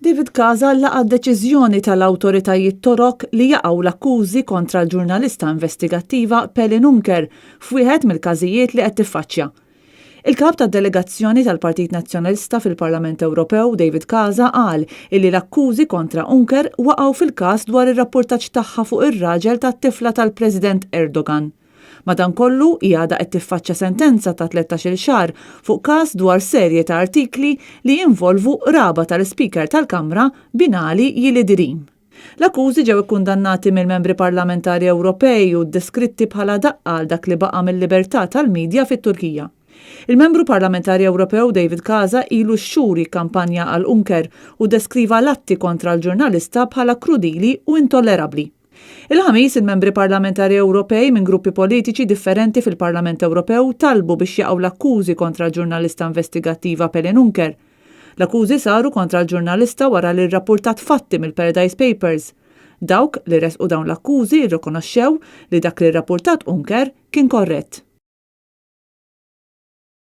David Casa laqa deċiżjoni tal-awtoritajiet Torok li jaqgħu l-akkużi kontra l-ġurnalista investigattiva Pelin Unker f'wieħed mill-każijiet li qed tiffaċċja. Il-kap tad-delegazzjoni tal-Partit Nazzjonalista fil-Parlament Ewropew, David Casa, qal illi l-akkużi kontra Unker waqgħu fil-każ dwar ir-rapportaġġ tagħha fuq ir-raġel tat-tifla tal-President Erdogan. Madankollu hija qed tiffaċċja sentenza ta' 13-il xahar fuq każ dwar serje ta' artikli li jinvolvu raba tal-Speaker tal-Kamra Binali Yildirim. L-akkużi ġew ikkundannati mill-membri parlamentari Ewropej u deskritti bħala daqqa għal dak li baqa' mill-libertà tal-midja fit-Turkija. Il-membru parlamentari Ewropew David Casa ilu xxuri kampanja għal Unker u deskriva l-atti kontra l-ġurnalista bħala krudili u intollerabbli. Il-ħamis il-membri parlamentari Ewropej minn gruppi politiċi differenti fil-Parlament Ewropew talbu biex jaqgħu l-akkużi kontra l-ġurnalista investigattiva Pelin Unker. L-akkużi saru kontra l-ġurnalista wara li rrappurtat fatti mill-Paradise Papers. Dawk li resqu dawn l-akkużi rrikonoxxew li dak li rrappurtat Unker kien korrett.